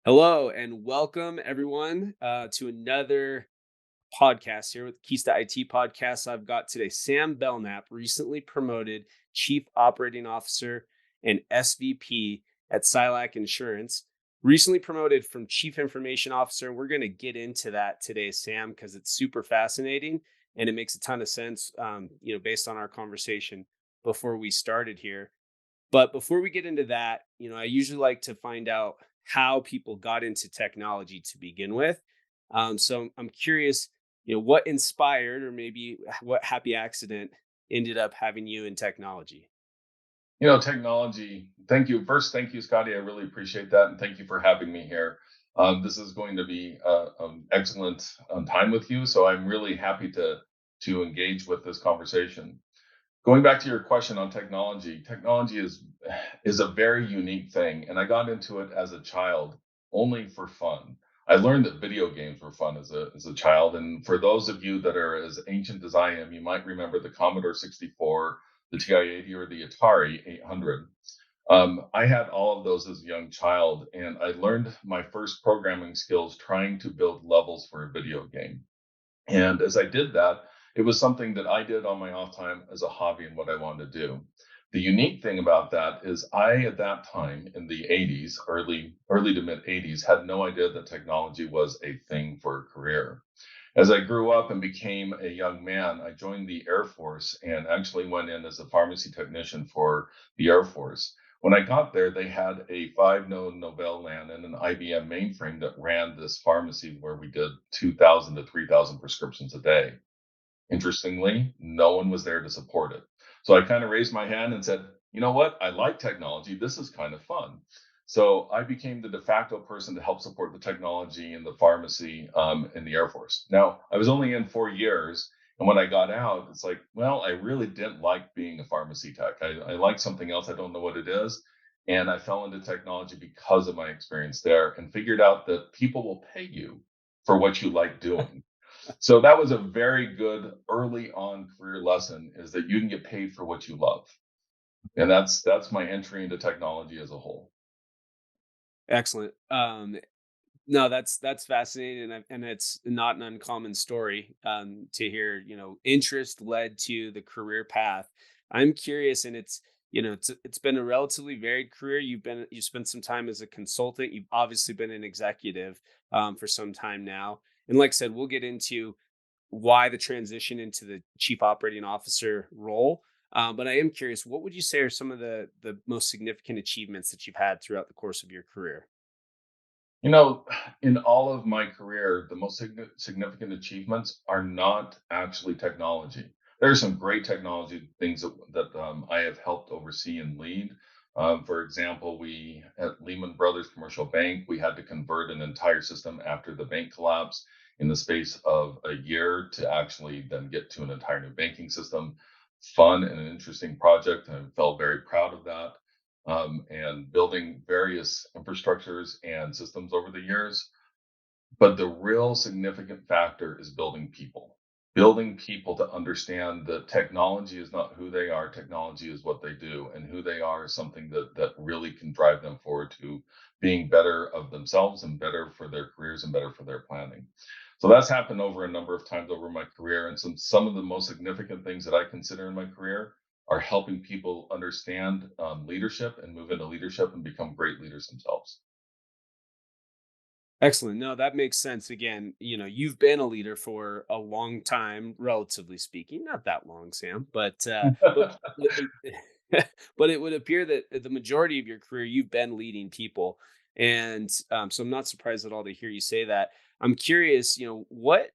Hello and welcome everyone to another podcast here with STA I T podcast. I've got today Sam Belnap, recently promoted Chief Operating Officer and SVP at Silac Insurance, recently promoted from Chief Information Officer. And we're going to get into that today, Sam, because it's super fascinating and it makes a ton of sense, based on our conversation before we started here. But before we get into that, I usually like to find out how people got into technology to begin with. So I'm curious, what inspired or maybe what happy accident ended up having you in technology? Technology. Thank you. First, thank you, Scotty. I really appreciate that, and thank you for having me here. This is going to be excellent time with you, so I'm really happy to engage with this conversation. Going back to your question on technology, technology is a very unique thing, and I got into it as a child only for fun. I learned that video games were fun as a child, and for those of you that are as ancient as I am, you might remember the Commodore 64, the TI-80, or the Atari 800. I had all of those as a young child, and I learned my first programming skills trying to build levels for a video game. And as I did that, it was something that I did on my off time as a hobby and what I wanted to do. The unique thing about that is I, at that time in the 80s, early to mid 80s, had no idea that technology was a thing for a career. As I grew up and became a young man, I joined the Air Force and actually went in as a pharmacy technician for the Air Force. When I got there, they had a 5 node Novell LAN and an IBM mainframe that ran this pharmacy where we did 2,000 to 3,000 prescriptions a day. Interestingly, no one was there to support it. So I kind of raised my hand and said, you know what? I like technology. This is kind of fun. So I became the de facto person to help support the technology in the pharmacy in the Air Force. Now, I was only in 4 years. And when I got out, it's like, well, I really didn't like being a pharmacy tech. I like something else. I don't know what it is. And I fell into technology because of my experience there and figured out that people will pay you for what you like doing. So that was a very good early on career lesson is that you can get paid for what you love. And that's my entry into technology as a whole. Excellent. No, that's fascinating, and it's not an uncommon story to hear. Interest led to the career path. I'm curious, and it's been a relatively varied career. You spent some time as a consultant. You've obviously been an executive for some time now, and like I said, we'll get into why the transition into the chief operating officer role. But I am curious, what would you say are some of the most significant achievements that you've had throughout the course of your career? You know, in all of my career, the most significant achievements are not actually technology. There are some great technology things that I have helped oversee and lead. For example, we at Lehman Brothers Commercial Bank, we had to convert an entire system after the bank collapse in the space of a year to actually then get to an entire new banking system. Fun and an interesting project, and I felt very proud of that and building various infrastructures and systems over the years. But the real significant factor is building people to understand that technology is not who they are, technology is what they do, and who they are is something that really can drive them forward to being better of themselves and better for their careers and better for their planning. So that's happened over a number of times over my career. And some of the most significant things that I consider in my career are helping people understand leadership and move into leadership and become great leaders themselves. Excellent. No, that makes sense. Again, you've been a leader for a long time, relatively speaking. Not that long, Sam, but it would appear that the majority of your career you've been leading people, and so I'm not surprised at all to hear you say that. I'm curious, what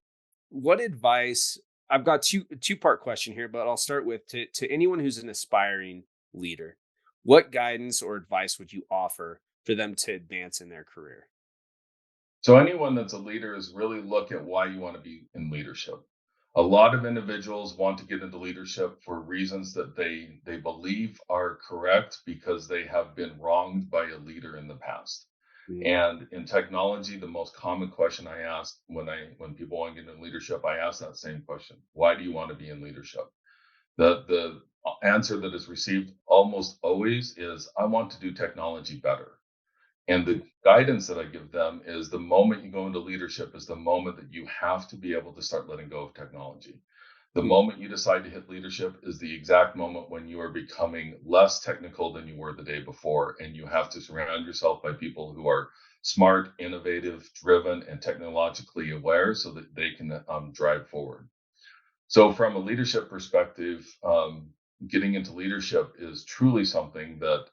advice? I've got two-part question here, but I'll start with to anyone who's an aspiring leader. What guidance or advice would you offer for them to advance in their career? So anyone that's a leader is really look at why you want to be in leadership. A lot of individuals want to get into leadership for reasons that they believe are correct because they have been wronged by a leader in the past. And in technology, the most common question I ask when people want to get into leadership, I ask that same question. Why do you want to be in leadership? The answer that is received almost always is I want to do technology better. And Mhm. the guidance that I give them is the moment you go into leadership is the moment that you have to be able to start letting go of technology. The Mm. moment you decide to hit leadership is the exact moment when you are becoming less technical than you were the day before. And you have to surround yourself by people who are smart, innovative, driven, and technologically aware so that they can drive forward. So, from a leadership perspective, getting into leadership is truly something that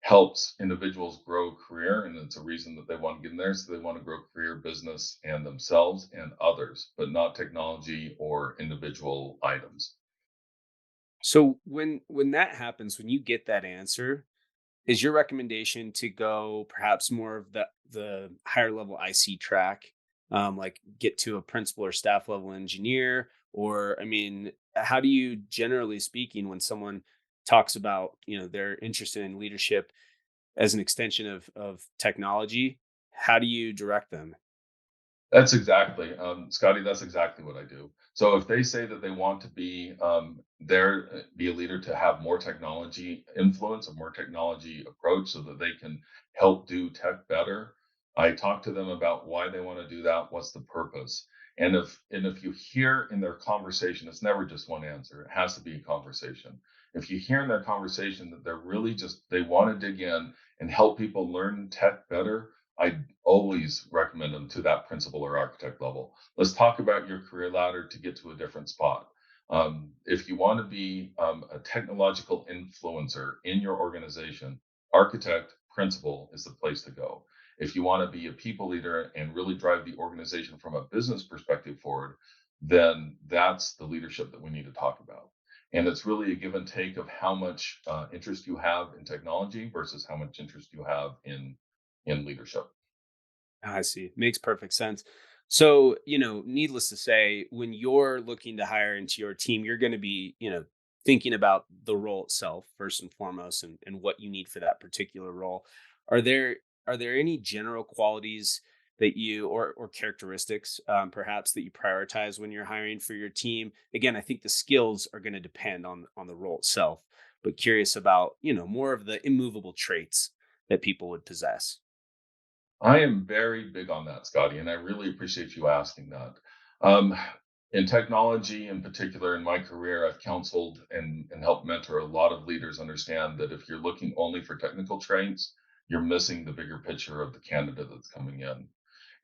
helps individuals grow career, and it's a reason that they want to get in there. So they want to grow career, business, and themselves and others, but not technology or individual items. So when that happens, when you get that answer, is your recommendation to go perhaps more of the higher level IC track, like get to a principal or staff level engineer? Or I mean, how do you generally speaking when someone talks about, they're interested in leadership as an extension of technology, how do you direct them? That's exactly, Scotty. That's exactly what I do. So if they say that they want to be there, be a leader to have more technology influence, a more technology approach, so that they can help do tech better, I talk to them about why they want to do that, what's the purpose, and if you hear in their conversation, it's never just one answer. It has to be a conversation. If you hear in their conversation that they're really just they want to dig in and help people learn tech better, I always recommend them to that principal or architect level. Let's talk about your career ladder to get to a different spot. If you want to be a technological influencer in your organization, architect, principal is the place to go. If you want to be a people leader and really drive the organization from a business perspective forward, then that's the leadership that we need to talk about. And it's really a give and take of how much interest you have in technology versus how much interest you have in leadership. I see. Makes perfect sense. So, needless to say, when you're looking to hire into your team, you're going to be, thinking about the role itself first and foremost and what you need for that particular role. Are there are there any general qualities that you or characteristics perhaps that you prioritize when you're hiring for your team? Again, I think the skills are going to depend on the role itself, but curious about, more of the immovable traits that people would possess. I am very big on that, Scotty, and I really appreciate you asking that. Um, in technology, in particular, in my career, I've counseled and helped mentor a lot of leaders understand that if you're looking only for technical traits, you're missing the bigger picture of the candidate that's coming in.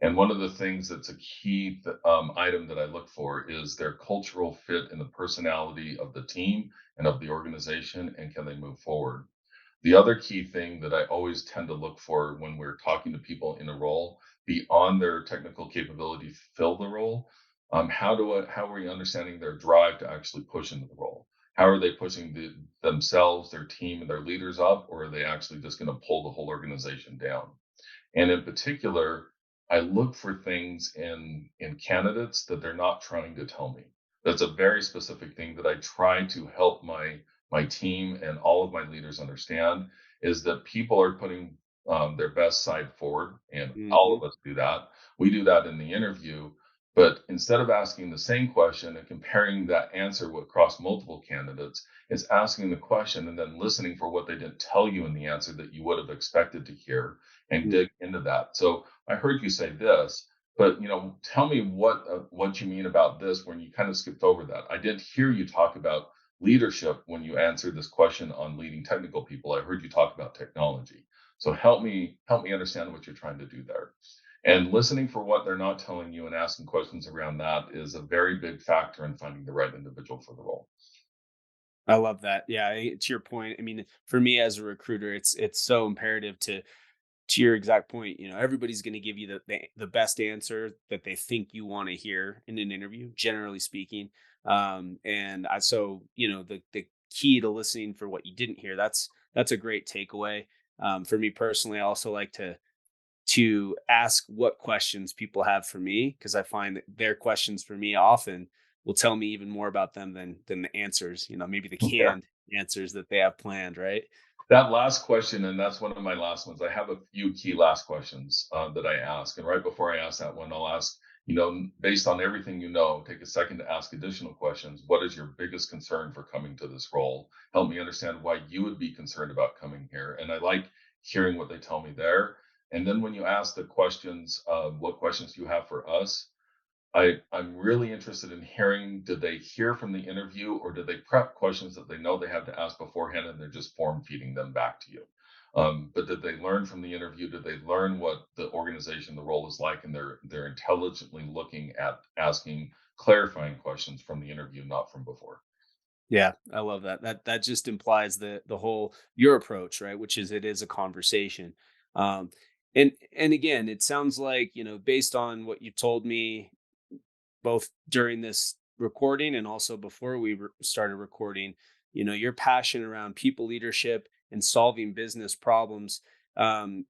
And one of the things that's a key item that I look for is their cultural fit and the personality of the team and of the organization, and can they move forward? The other key thing that I always tend to look for when we're talking to people in a role beyond their technical capability to fill the role, how are we understanding their drive to actually push into the role? How are they pushing themselves, their team, and their leaders up, or are they actually just going to pull the whole organization down? And in particular, I look for things in candidates that they're not trying to tell me. That's a very specific thing that I try to help my team and all of my leaders understand is that people are putting their best side forward, and all Hmm. of us do that. We do that in the interview, but instead of asking the same question and comparing that answer across multiple candidates, it's asking the question and then listening for what they didn't tell you in the answer that you would have expected to hear and dig into that. So I heard you say this, but tell me what you mean about this when you kind of skipped over that. I didn't hear you talk about leadership when you answered this question on leading technical people. I heard you talk about technology. So help me understand what you're trying to do there. And listening for what they're not telling you and asking questions around that is a very big factor in finding the right individual for the role. I love that. Yeah, to your point. I mean, for me as a recruiter, it's so imperative to your exact point. Everybody's going to give you the best answer that they think you want to hear in an interview, generally speaking. And I so the key to listening for what you didn't hear. That's a great takeaway. For me personally, I also like to ask what questions people have for me because I find that their questions for me often will tell me even more about them than the answers, maybe the Yeah. canned answers that they have planned, right? That last question, and that's one of my last ones. I have a few key last questions that I ask. And right before I ask that one, I'll ask, based on everything take a second to ask additional questions. What is your biggest concern for coming to this role? Help me understand why you would be concerned about coming here. And I like hearing what they tell me there. And then when you ask the questions, what questions do you have for us? I'm really interested in hearing, did they hear from the interview or did they prep questions that they know they have to ask beforehand and they're just form feeding them back to you? But did they learn from the interview? Did they learn what the organization, the role is like, and they're intelligently looking at asking clarifying questions from the interview, not from before? Yeah, I love that. That just implies the whole your approach, right? Which is it is a conversation. Um, and again, it sounds like, based on what you told me both during this recording and also before we started recording, your passion around people leadership and solving business problems, um,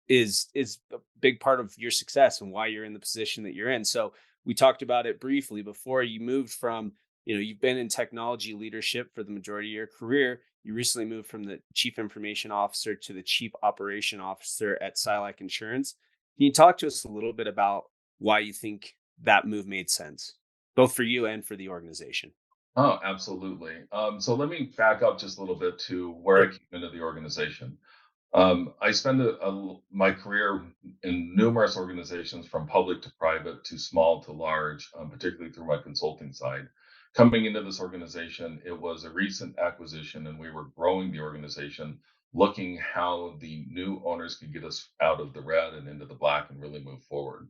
is a big part of your success and why you're in the position that you're in. So we talked about it briefly before. You moved from, you've been in technology leadership for the majority of your career. You recently moved from the chief information officer to the chief operation officer at Silac Insurance. Can you talk to us a little bit about why you think that move made sense, both for you and for the organization? Oh, absolutely. So let me back up just a little bit to where I Sure. came into the organization. I spent my career in numerous organizations, from public to private to small to large, particularly through my consulting side. Coming into this organization, it was a recent acquisition, and we were growing the organization, looking how the new owners could get us out of the red and into the black and really move forward.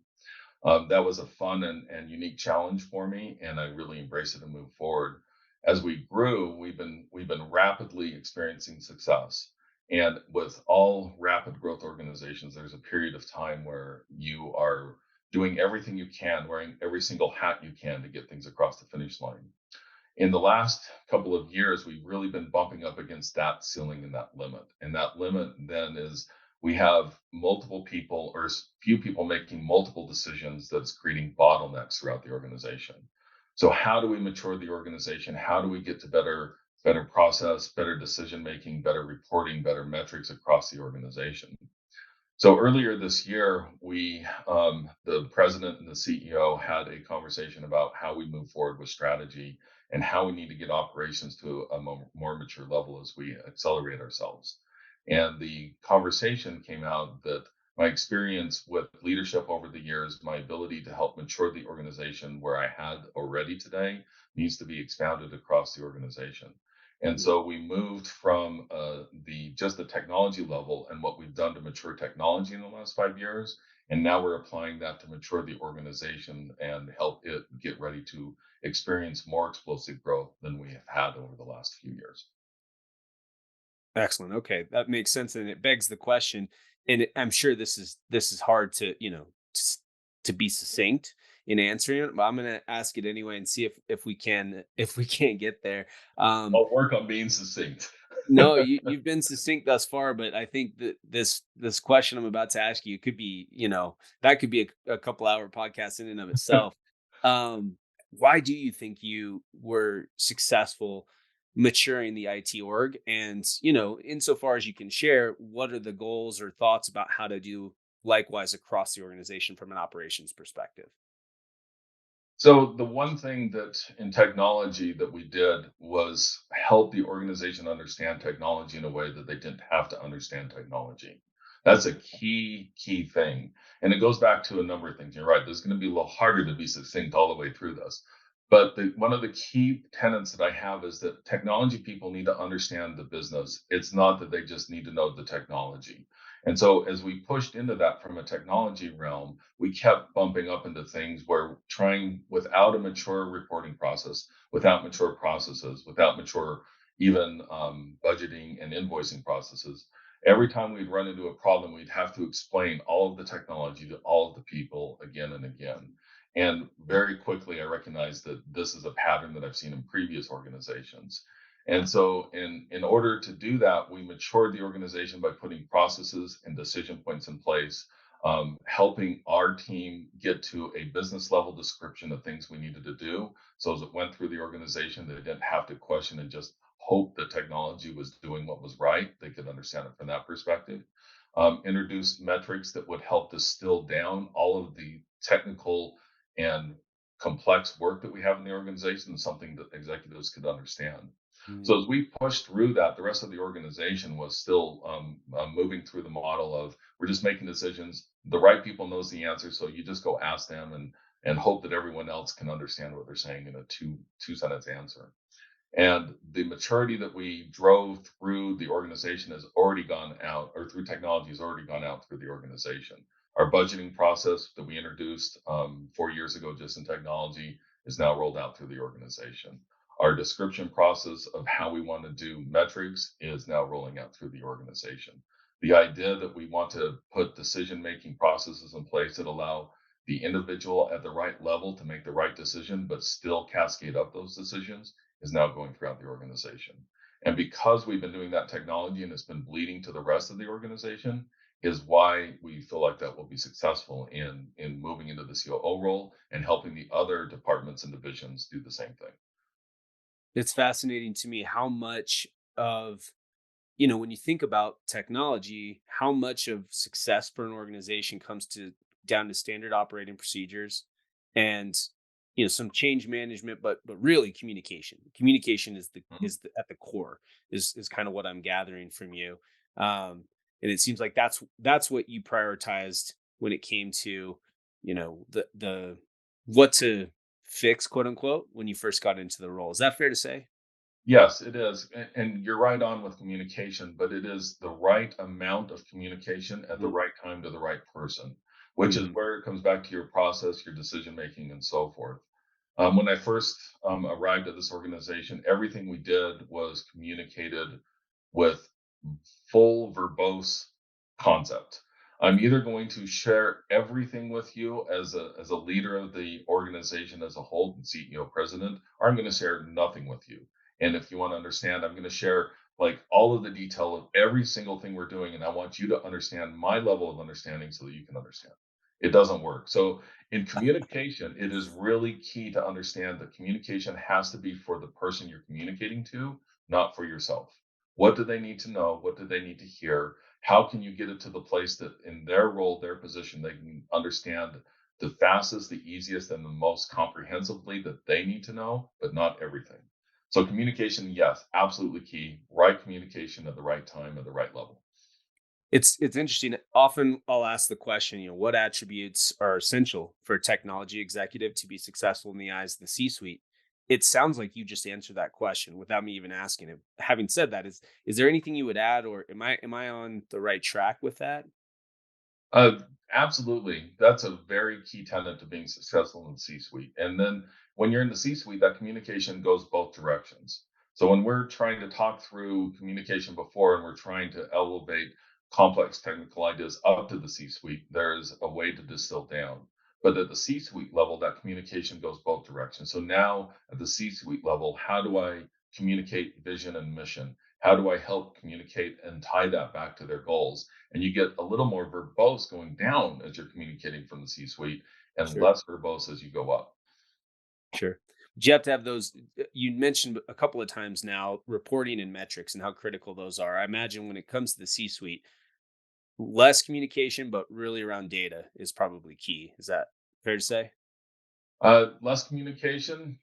That was a fun and unique challenge for me, and I really embraced it and moved forward. As we grew, we've been rapidly experiencing success. And with all rapid growth organizations, there's a period of time where you are doing everything you can, wearing every single hat you can to get things across the finish line. In the last couple of years, we've really been bumping up against that ceiling and that limit. And that limit then is we have multiple people or few people making multiple decisions that's creating bottlenecks throughout the organization. So how do we mature the organization? How do we get to better process, better decision making, better reporting, better metrics across the organization? So earlier this year, the president and the CEO, had a conversation about how we move forward with strategy and how we need to get operations to a more mature level as we accelerate ourselves. And the conversation came out that my experience with leadership over the years, my ability to help mature the organization where I had already today, needs to be expanded across the organization. And Mhm. so we moved from the technology level and what we've done to mature technology in the last 5 years, and now we're applying that to mature the organization and help it get ready to experience more explosive growth than we have had over the last few years. Excellent. Okay, that makes sense, and it begs the question. And I'm sure this is hard to to be succinct in answering it, but I'm going to ask it anyway and see if we can if we can't get there. Um, I'll work on being succinct. no, you've been succinct thus far, but I think that this question I'm about to ask you could be, that could be a couple hour podcast in and of itself. Um, why do you think you were successful maturing the IT org? And, insofar as you can share, what are the goals or thoughts about how to do likewise across the organization from an operations perspective? So the one thing that in technology that we did was help the organization understand technology in a way that they didn't have to understand technology. That's a key thing. And it goes back to a number of things. You're right. There's going to be a little harder to be succinct all the way through this. But one of the key tenets that I have is that technology people need to understand the business. It's not that they just need to know the technology. And so as we pushed into that from a technology realm, we kept bumping up into things where trying without a mature reporting process, without mature processes, without mature even budgeting and invoicing processes. Every time we'd run into a problem, we'd have to explain all of the technology to all of the people again and again. And very quickly, I recognized that this is a pattern that I've seen in previous organizations. And so, in order to do that, we matured the organization by putting processes and decision points in place, helping our team get to a business level description of things we needed to do. So as it went through the organization, they didn't have to question and just hope the technology was doing what was right. They could understand it from that perspective. Introduced metrics that would help distill down all of the technical and complex work that we have in the organization, something that executives could understand. So Mm. as we pushed through that, the rest of the organization was still moving through the model of we're just making decisions. The right people knows the answer, so you just go ask them and hope that everyone else can understand what they're saying in a two sentence answer. And the maturity that we drove through the organization has already gone out, or through technology has already gone out through the organization. Our budgeting process that we introduced 4 years ago, just in technology, is now rolled out through the organization. Our description process of how we want to do metrics is now rolling out through the organization. The idea that we want to put decision making processes in place that allow the individual at the right level to make the right decision, but still cascade up those decisions is now going throughout the organization. And because we've been doing that technology and it's been bleeding to the rest of the organization, is why we feel like that will be successful in moving into the COO role and helping the other departments and divisions do the same thing. It's fascinating to me how much of, when you think about technology, how much of success for an organization comes to down to standard operating procedures and some change management, but really communication. Communication is Mhm. at the core is kind of what I'm gathering from you. And it seems like that's what you prioritized when it came to, the what to fix, quote unquote, when you first got into the role. Is that fair to say? Yes, it is. And you're right on with communication, but it is the right amount of communication at the Mm-hmm. right time to the right person, which is Mm-hmm. where it comes back to your process, your decision making, and so forth. When I first arrived at this organization, everything we did was communicated with full verbose concept. I'm either going to share everything with you as a leader of the organization as a whole, and CEO president, or I'm going to share nothing with you. And if you want to understand, I'm going to share like all of the detail of every single thing we're doing, and I want you to understand my level of understanding so that you can understand. It doesn't work. So in communication, it is really key to understand that communication has to be for the person you're communicating to, not for yourself. What do they need to know? What do they need to hear? How can you get it to the place that in their role, their position, they can understand the fastest, the easiest, and the most comprehensively that they need to know, but not everything. So communication, yes, absolutely key. Right communication at the right time at the right level. It's interesting. Often I'll ask the question, what attributes are essential for a technology executive to be successful in the eyes of the C-suite? It sounds like you just answered that question without me even asking it. Having said that, is there anything you would add, or am I on the right track with that? Uh, Absolutely. That's a very key tenet to being successful in the C-suite. And then when you're in the C-suite, that communication goes both directions. So when we're trying to talk through communication before and we're trying to elevate complex technical ideas up to the C-suite, there's a way to distill down. But at the C-suite level, that communication goes both directions. So now at the C-suite level, how do I communicate vision and mission? How do I help communicate and tie that back to their goals? And you get a little more verbose going down as you're communicating from the C suite and Sure, less verbose as you go up. sure. But you have to have those. You mentioned a couple of times now reporting and metrics and how critical those are. I imagine when it comes to the C-suite, less communication, but really around data is probably key. Is that fair to say? Less communication,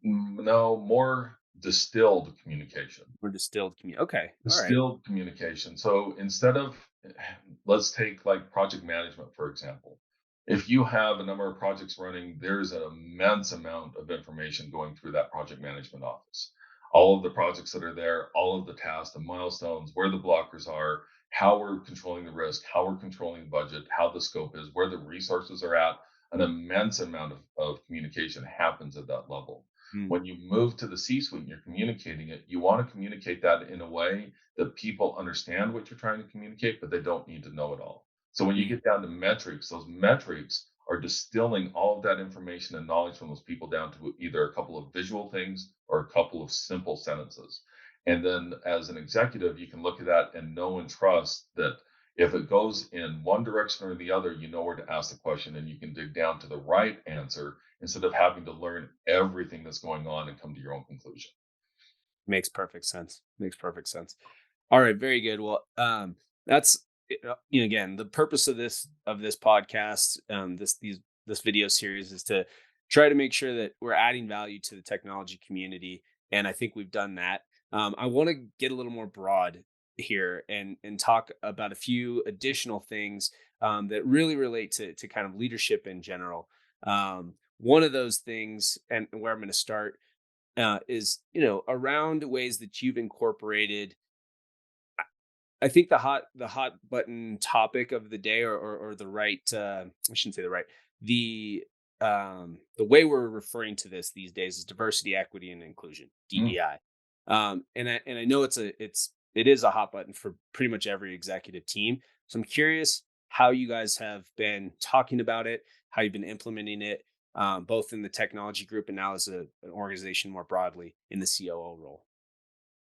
no, more distilled communication. Or distilled okay, all right. Distilled communication. So instead of, let's take like project management, for example. If you have a number of projects running, there's an immense amount of information going through that project management office. All of the projects that are there, all of the tasks, the milestones, where the blockers are, how we're controlling the risk, how we're controlling the budget, how the scope is, where the resources are at. An immense amount of communication happens at that level. Mm, When you move to the C suite and you're communicating it, you want to communicate that in a way that people understand what you're trying to communicate, but they don't need to know it all. So when you mm, get down to metrics, those metrics are distilling all of that information and knowledge from those people down to either a couple of visual things or a couple of simple sentences. And then as an executive, you can look at that and know and trust that if it goes in one direction or the other, you know where to ask the question and you can dig down to the right answer instead of having to learn everything that's going on and come to your own conclusion. makes perfect sense. Makes perfect sense. All right, very good. Well, that's again, the purpose of this podcast, this video series is to try to make sure that we're adding value to the technology community. and I think we've done that. I want to get a little more broad here and talk about a few additional things that really relate to kind of leadership in general. One of those things, and where I'm going to start, is around ways that you've incorporated. I think the hot button topic of the day, or the right, I shouldn't say the right, the way we're referring to this these days is diversity, equity, and inclusion, Mm. DEI. And I know it is a hot button for pretty much every executive team. So I'm curious how you guys have been talking about it, how you've been implementing it, both in the technology group and now as an organization more broadly in the COO role.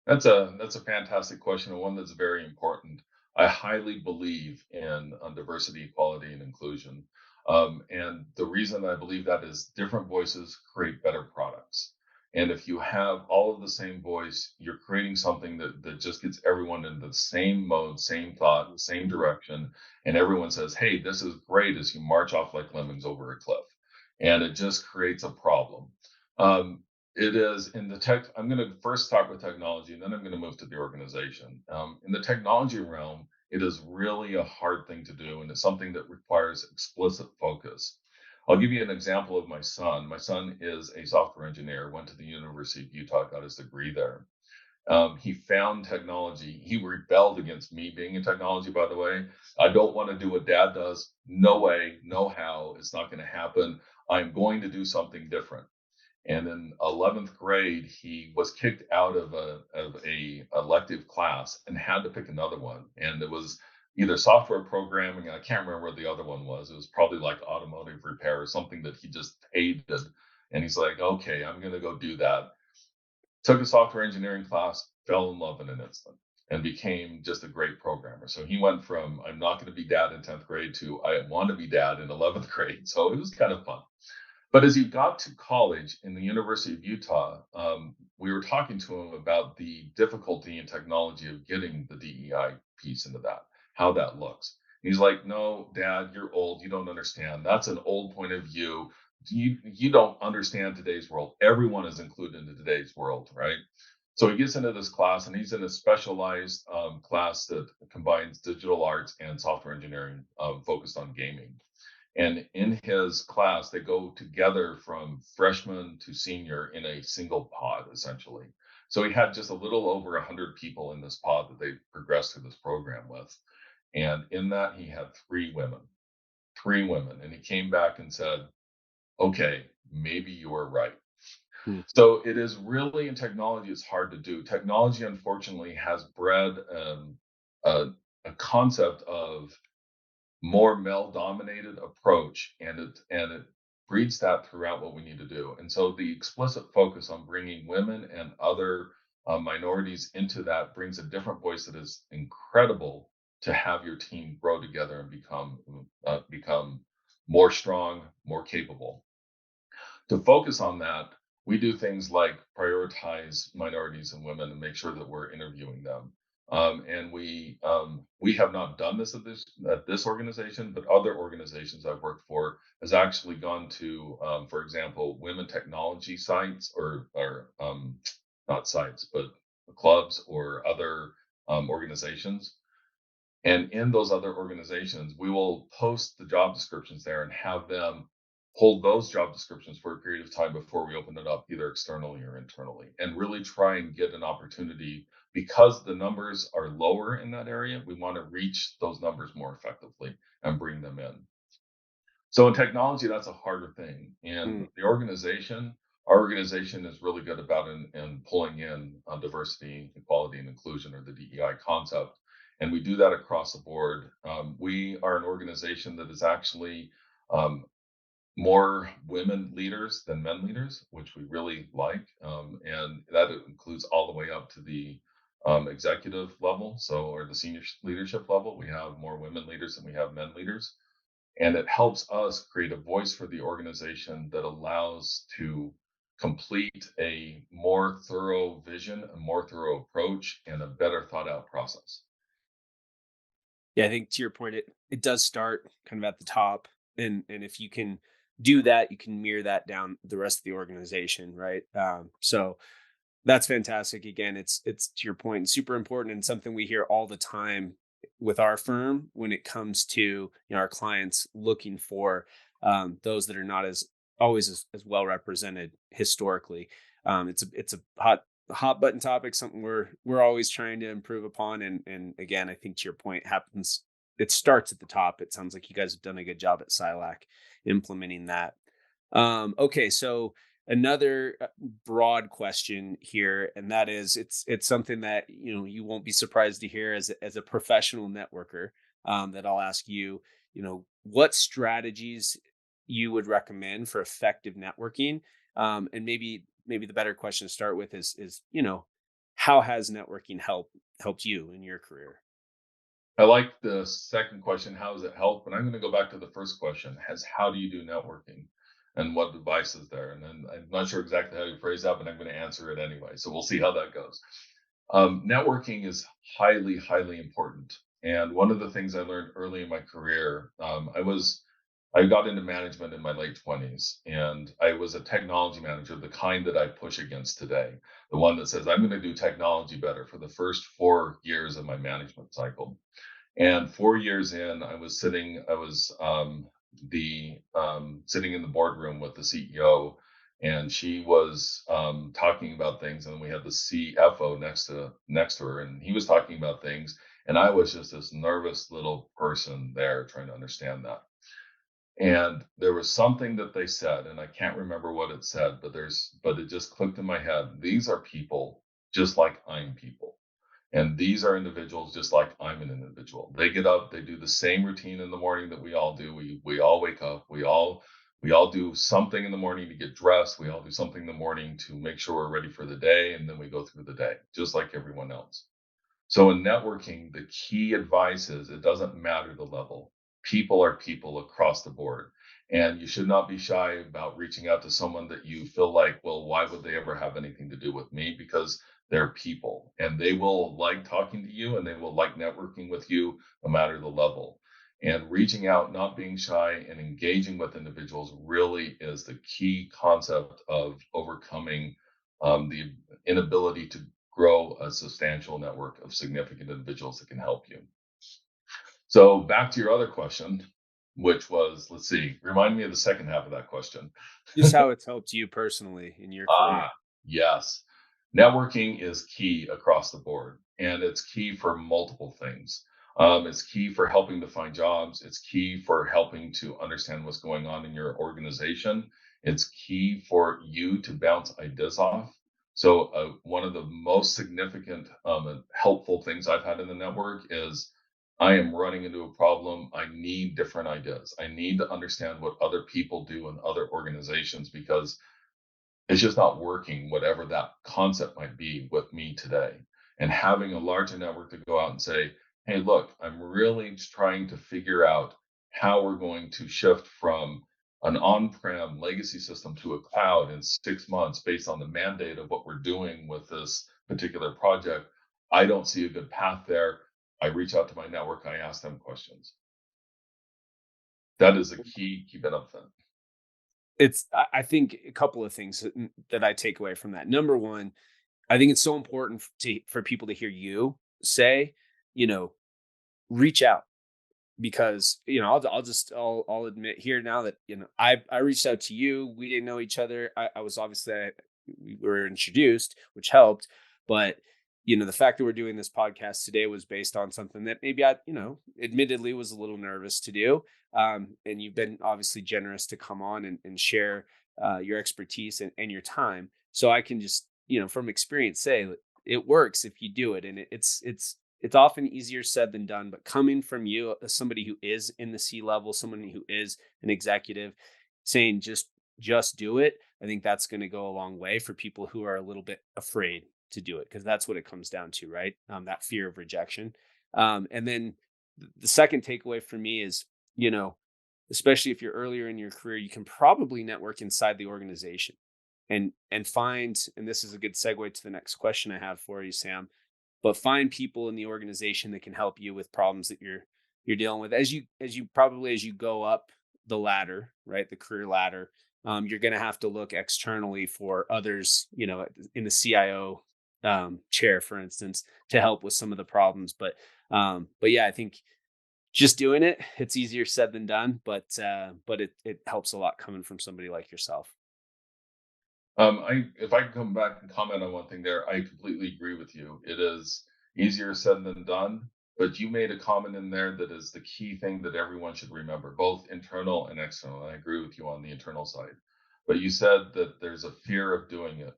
That's a fantastic question, and one that's very important. I highly believe in diversity, equality, and inclusion. And the reason I believe that is different voices create better products. And if you have all of the same voice, you're creating something that just gets everyone in the same mode, same thought, same direction. And everyone says, hey, this is great, as you march off like lemmings over a cliff. And it just creates a problem. Um, it is in the tech. I'm going to first start with technology, and then I'm going to move to the organization. In the technology realm, it is really a hard thing to do, and it's something that requires explicit focus. I'll give you an example of my son. My son is a software engineer, went to the University of Utah, got his degree there. He found technology. He rebelled against me being in technology, by the way. I don't want to do what dad does. No way, no how. It's not going to happen. I'm going to do something different. And in 11th grade, he was kicked out of a elective class and had to pick another one. And it was either software programming. I can't remember what the other one was. It was probably like automotive repair or something that he just hated. And he's like, okay, I'm going to go do that. Took a software engineering class, fell in love in an instant, and became just a great programmer. So he went from I'm not going to be dad in 10th grade to I want to be dad in 11th grade. So it was kind of fun. But as he got to college in the University of Utah, we were talking to him about the difficulty in technology of getting the DEI piece into that, how that looks. And he's like, "No, Dad, you're old. You don't understand. That's an old point of view. You don't understand today's world. Everyone is included in today's world, right?" So he gets into this class, and he's in a specialized class that combines digital arts and software engineering, focused on gaming. And in his class, they go together from freshman to senior in a single pod, essentially. So he had just a little over 100 people in this pod that they progressed through this program with. And in that, he had three women. And he came back and said, okay, maybe you were right. Hmm. So it is really in technology, it's hard to do. Technology, unfortunately, has bred a, a concept of more male dominated approach, and it breeds that throughout what we need to do. And so the explicit focus on bringing women and other minorities into that brings a different voice that is incredible to have your team grow together and become more strong, more capable. To focus on that, we do things like prioritize minorities and women and make sure that we're interviewing them. And we have not done this at this organization, but other organizations I've worked for has actually gone to, for example, women technology sites, or not sites, but clubs or other organizations. And in those other organizations, we will post the job descriptions there and have them hold those job descriptions for a period of time before we open it up, either externally or internally, and really try and get an opportunity. Because the numbers are lower in that area, we want to reach those numbers more effectively and bring them in. So in technology, that's a harder thing. Hmm. And our organization is really good about in pulling in diversity, equality, and inclusion, or the DEI concept. And we do that across the board. We are an organization that is actually um, more women leaders than men leaders, which we really like. And that includes all the way up to the executive level, or the senior leadership level. We have more women leaders than we have men leaders, and it helps us create a voice for the organization that allows to complete a more thorough vision, a more thorough approach, and a better thought out process. Yeah, I think to your point, it does start kind of at the top, and if you can do that, you can mirror that down the rest of the organization, right? So That's fantastic. Again, it's to your point, super important and something we hear all the time with our firm when it comes to our clients looking for those that are not as always as well represented historically. It's a hot button topic, something we're always trying to improve upon. And again, I think to your point, happens. It starts at the top. It sounds like you guys have done a good job at Silac implementing that. Okay, so another broad question here, and that is, it's something that you won't be surprised to hear as a professional networker. That I'll ask you, what strategies you would recommend for effective networking, and maybe the better question to start with is how has networking helped you in your career? I like the second question, how does it help? But I'm going to go back to the first question, has how do you do networking and what advice is there? And then I'm not sure exactly how you phrase that, but I'm going to answer it anyway. So we'll see how that goes. Networking is highly, highly important. And one of the things I learned early in my career, I got into management in my late 20s, and I was a technology manager, the kind that I push against today, the one that says, I'm going to do technology better for the first 4 years of my management cycle. And 4 years in, I was the sitting in the boardroom with the CEO, and she was talking about things, and we had the CFO next to her, and he was talking about things, and I was just this nervous little person there trying to understand that. And there was something that they said, and I can't remember what it said, but it just clicked in my head. These are people just like I'm people. And these are individuals just like I'm an individual. They get up, they do the same routine in the morning that we all do. We all wake up, we all do something in the morning to get dressed. We all do something in the morning to make sure we're ready for the day, and then we go through the day, just like everyone else. So in networking, the key advice is it doesn't matter the level. People are people across the board. And you should not be shy about reaching out to someone that you feel like, well, why would they ever have anything to do with me? Because they're people and they will like talking to you and they will like networking with you no matter the level. And reaching out, not being shy, and engaging with individuals really is the key concept of overcoming the inability to grow a substantial network of significant individuals that can help you. So back to your other question, which was, let's see, remind me of the second half of that question. Just how it's helped you personally in your career. Ah, yes. Networking is key across the board, and it's key for multiple things. It's key for helping to find jobs. It's key for helping to understand what's going on in your organization. It's key for you to bounce ideas off. So, one of the most significant and helpful things I've had in the network is I am running into a problem. I need different ideas. I need to understand what other people do in other organizations because it's just not working, whatever that concept might be with me today. And having a larger network to go out and say, hey, look, I'm really trying to figure out how we're going to shift from an on prem legacy system to a cloud in 6 months based on the mandate of what we're doing with this particular project. I don't see a good path there. I reach out to my network, I ask them questions. That is a key, keep it up then. I think a couple of things that I take away from that. Number one, I think it's so important for people to hear you say, you know, reach out because I'll admit here now that I reached out to you. We didn't know each other. I was obviously we were introduced, which helped, but the fact that we're doing this podcast today was based on something that maybe I admittedly was a little nervous to do. And you've been obviously generous to come on and share your expertise and your time. So I can just from experience say that it works if you do it, and it's often easier said than done, but coming from you as somebody who is in the C level, someone who is an executive, saying just do it, I think that's going to go a long way for people who are a little bit afraid to do it because that's what it comes down to, right? That fear of rejection. And then the second takeaway for me is, you know, especially if you're earlier in your career, you can probably network inside the organization and find, and this is a good segue to the next question I have for you, Sam, but find people in the organization that can help you with problems that you're dealing with as you go up the ladder, right? The career ladder. you're going to have to look externally for others, in the CIO chair, for instance, to help with some of the problems. But yeah, I think just doing it, it's easier said than done, but it helps a lot coming from somebody like yourself. If I can come back and comment on one thing there, I completely agree with you. It is easier said than done, but you made a comment in there that is the key thing that everyone should remember, both internal and external. And I agree with you on the internal side. But you said that there's a fear of doing it.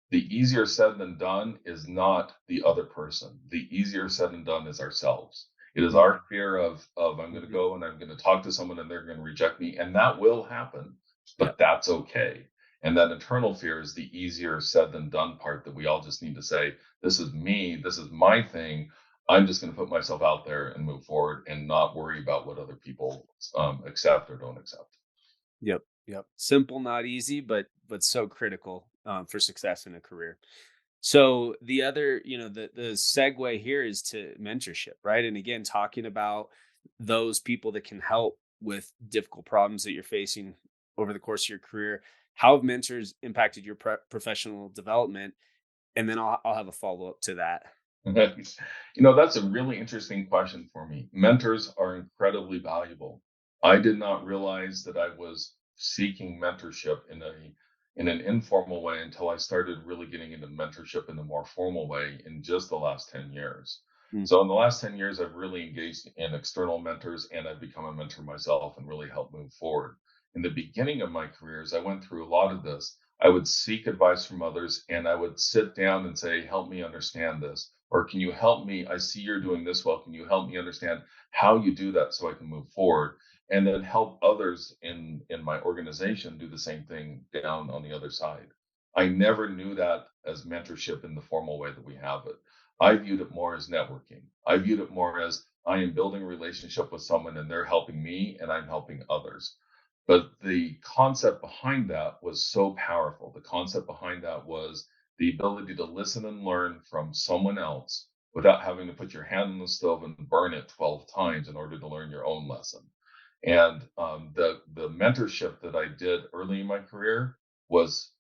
The easier said than done is not the other person. The easier said than done is ourselves. It is Mm, our fear of I'm going to mhm. go and I'm going to talk to someone and they're going to reject me, and that will happen, Yeah, but that's okay. And that internal fear is the easier said than done part that we all just need to say, this is me, this is my thing. I'm just going to put myself out there and move forward and not worry about what other people accept or don't accept. yep, yep. Simple, not easy, but so critical for success in a career. So the other, the segue here is to mentorship, right? And again, talking about those people that can help with difficult problems that you're facing over the course of your career. How have mentors impacted your professional development? And then I'll have a follow up to that. That's a really interesting question for me. Mentors are incredibly valuable. I did not realize that I was seeking mentorship in an informal way until I started really getting into mentorship in a more formal way in just the last 10 years. Mm, So in the last 10 years, I've really engaged in external mentors and I've become a mentor myself and really helped move forward. In the beginning of my careers, I went through a lot of this. I would seek advice from others and I would sit down and say, help me understand this. Or can you help me? I see you're doing this well. Can you help me understand how you do that so I can move forward? And then help others in my organization do the same thing down on the other side. I never knew that as mentorship in the formal way that we have it. I viewed it more as networking. I viewed it more as I am building a relationship with someone and they're helping me and I'm helping others. But the concept behind that was so powerful. The concept behind that was the ability to listen and learn from someone else without having to put your hand on the stove and burn it 12 times in order to learn your own lesson. And the mentorship that I did early in my career was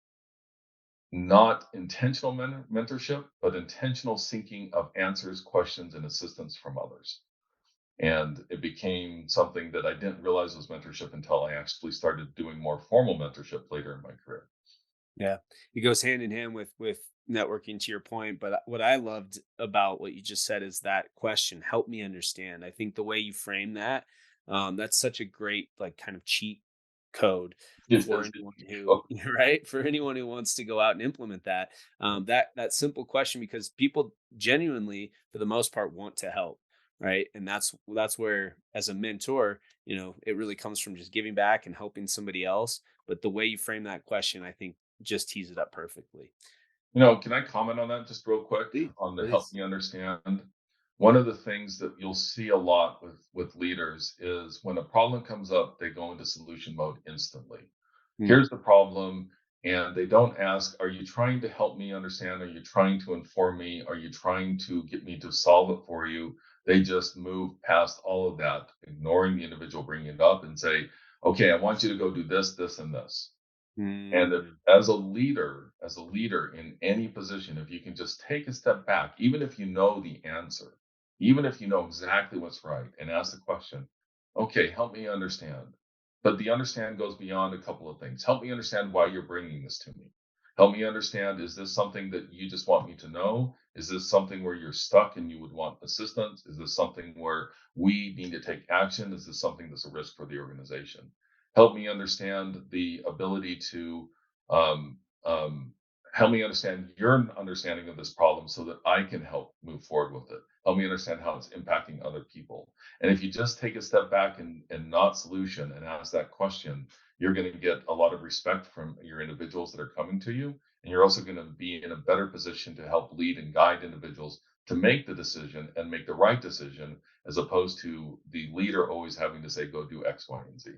not intentional mentorship, but intentional seeking of answers, questions, and assistance from others. And it became something that I didn't realize was mentorship until I actually started doing more formal mentorship later in my career. yeah, it goes hand in hand with networking, to your point. But what I loved about what you just said is that question, "Help me understand." I think the way you frame that, that's such a great like kind of cheat code It for is anyone who difficult. right, for anyone who wants to go out and implement that. That simple question, because people genuinely, for the most part, want to help, right? And that's where, as a mentor, it really comes from just giving back and helping somebody else. But the way you frame that question, I think, just tease it up perfectly. Can I comment on that just real quick Please, on the help please. me understand? One of the things that you'll see a lot with leaders is when a problem comes up, they go into solution mode instantly. Mm, Here's the problem, and they don't ask, are you trying to help me understand? Are you trying to inform me? Are you trying to get me to solve it for you? They just move past all of that, ignoring the individual bringing it up and say, okay, I want you to go do this, this, and this. And if, mm, as a leader in any position, if you can just take a step back, even if you know the answer, even if you know exactly what's right, and ask the question, okay, help me understand. But the understand goes beyond a couple of things. Help me understand why you're bringing this to me. Help me understand, is this something that you just want me to know? Is this something where you're stuck and you would want assistance? Is this something where we need to take action? Is this something that's a risk for the organization? Help me understand the ability to um, um, help me understand your understanding of this problem so that I can help move forward with it. Help me understand how it's impacting other people. And if you just take a step back and not solution and ask that question, you're going to get a lot of respect from your individuals that are coming to you. And you're also going to be in a better position to help lead and guide individuals to make the decision and make the right decision, as opposed to the leader always having to say, go do X, Y, and Z.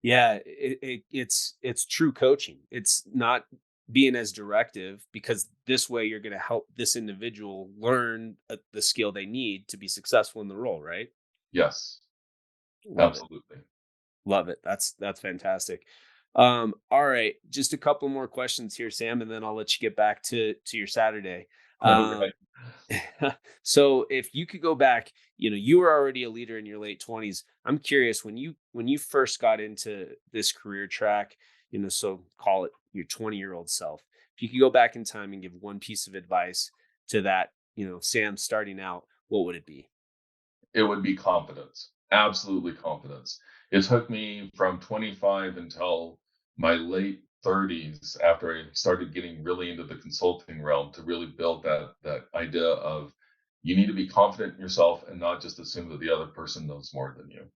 yeah, it's true coaching. It's not being as directive, because this way you're going to help this individual learn the skill they need to be successful in the role, right? Yes, Love it. absolutely. Love it. That's fantastic. All right, just a couple more questions here, Sam, and then I'll let you get back to your Saturday. Um, Okay. so if you could go back, you were already a leader in your late 20s. I'm curious when you first got into this career track, so call it your 20-year-old self. If you could go back in time and give one piece of advice to that, Sam starting out, what would it be? It would be confidence, absolutely confidence. It took me from 25 until my late 30s after I started getting really into the consulting realm to really build that idea of you need to be confident in yourself and not just assume that the other person knows more than you.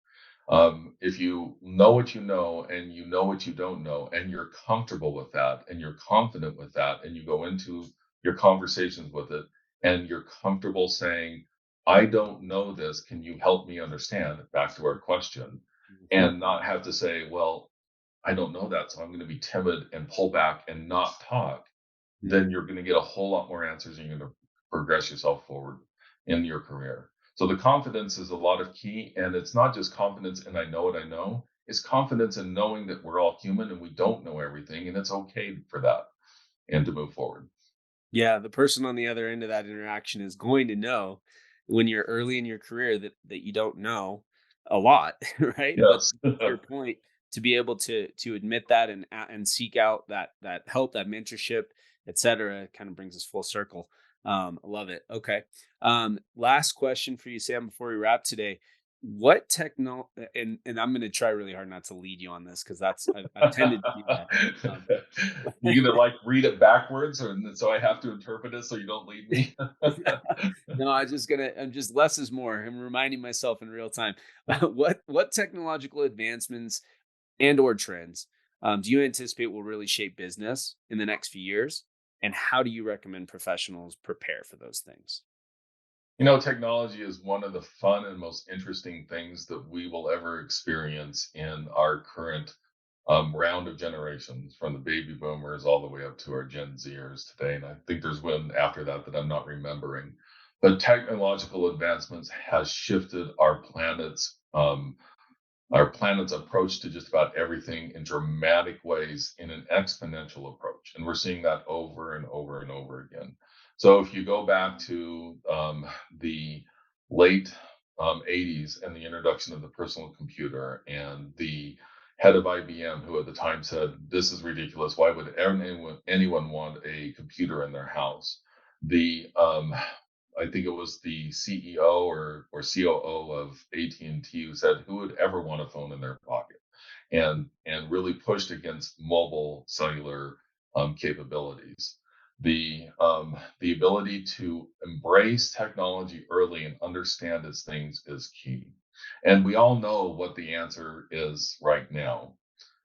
If you know what you know and you know what you don't know, and you're comfortable with that and you're confident with that, and you go into your conversations with it, and you're comfortable saying, I don't know this. Can you help me understand? Back to our question, Mhm. and not have to say, well, I don't know that. So I'm going to be timid and pull back and not talk, then Mhm. you're going to get a whole lot more answers and you're going to progress yourself forward in your career. So the confidence is a lot of key. And it's not just confidence in I know what I know, it's confidence in knowing that we're all human and we don't know everything. And it's okay for that and to move forward. Yeah, the person on the other end of that interaction is going to know when you're early in your career that you don't know a lot, right? But Yes. to your point, to be able to admit that and seek out that help, that mentorship, etc., kind of brings us full circle. I love it. Okay. Last question for you, Sam, before we wrap today. What techno and I'm going to try really hard not to lead you on this because I've tended to do that. Um, You gonna like read it backwards, or so I have to interpret it so you don't lead me? No, I'm just less is more. I'm reminding myself in real time. What technological advancements and or trends do you anticipate will really shape business in the next few years? And how do you recommend professionals prepare for those things? Technology is one of the fun and most interesting things that we will ever experience in our current round of generations, from the baby boomers all the way up to our Gen Zers today. And I think there's one after that that I'm not remembering. But technological advancements has shifted our planet's approach to just about everything in dramatic ways in an exponential approach. And we're seeing that over and over and over again. So if you go back to the late 80s and the introduction of the personal computer, and the head of IBM, who at the time said, this is ridiculous. Why would anyone want a computer in their house? The I think it was the CEO or COO of AT&T who said, "Who would ever want a phone in their pocket?" And really pushed against mobile cellular capabilities. The ability to embrace technology early and understand its things is key. And we all know what the answer is right now.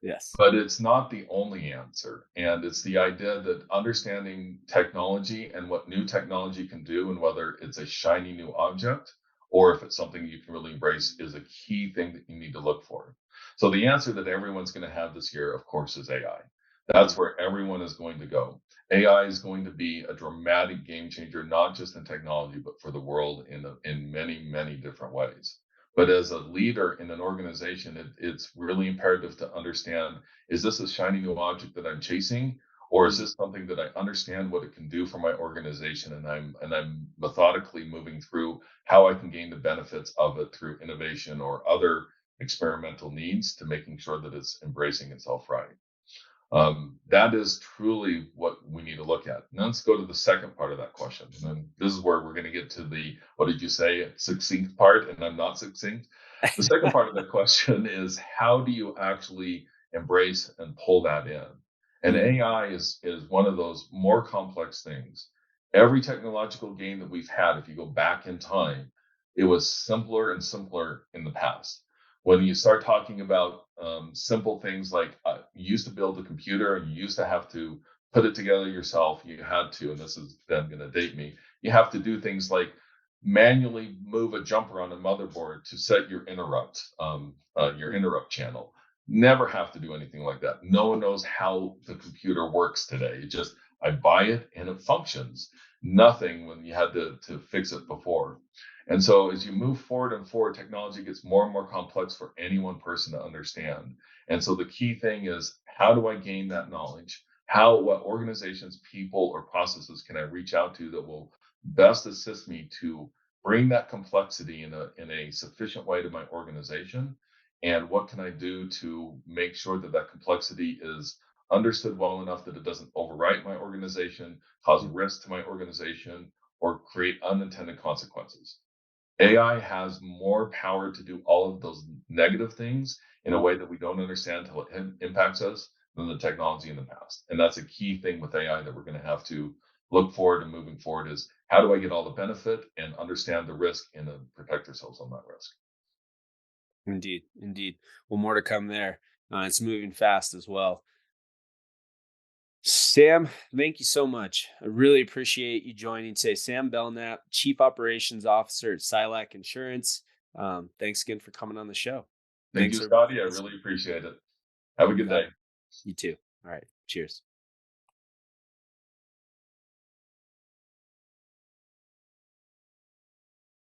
Yes. But it's not the only answer. And it's the idea that understanding technology and what new technology can do, and whether it's a shiny new object or if it's something you can really embrace, is a key thing that you need to look for. So the answer that everyone's going to have this year, of course, is AI. That's Mhm. where everyone is going to go. AI is going to be a dramatic game changer, not just in technology, but for the world in many, many different ways. But as a leader in an organization, it's really imperative to understand, is this a shiny new object that I'm chasing? Or is Mhm. this something that I understand what it can do for my organization, and I'm methodically moving through how I can gain the benefits of it through innovation or other experimental needs, to making sure that it's embracing itself right. That is truly what we need to look at. Now let's go to the second part of that question. And then this is where we're going to get to the, what did you say, succinct part, and I'm not succinct. The second part of that question is, how do you actually embrace and pull that in? And Mhm. AI is one of those more complex things. Every technological gain that we've had, if you go back in time, it was simpler and simpler in the past. When you start talking about simple things like, you used to build a computer and you used to have to put it together yourself. You had to, and this is then going to date me, you have to do things like manually move a jumper on a motherboard to set your interrupt channel. Never have to do anything like that. No one knows how the computer works today. It just, I buy it and it functions. Nothing when you had to fix it before. And so as you move forward and forward, technology gets more and more complex for any one person to understand. And so the key thing is, how do I gain that knowledge? What organizations, people, or processes can I reach out to that will best assist me to bring that complexity in a sufficient way to my organization? And what can I do to make sure that that complexity is understood well enough that it doesn't overwrite my organization, cause Mm. risk to my organization, or create unintended consequences? AI has more power to do all of those negative things in a way that we don't understand how it impacts us than the technology in the past. And that's a key thing with AI that we're going to have to look forward and moving forward is how do I get all the benefit and understand the risk and protect ourselves on that risk? Indeed, indeed. Well, more to come there. It's moving fast as well. Sam, thank you so much. I really appreciate you joining today. Sam Belnap, Chief Operations Officer at Silac Insurance. Thanks again for coming on the show. Thank Thanks, you, everybody, Scotty. for I listening. really appreciate it. Have a You good got day. it. You too. All right. Cheers.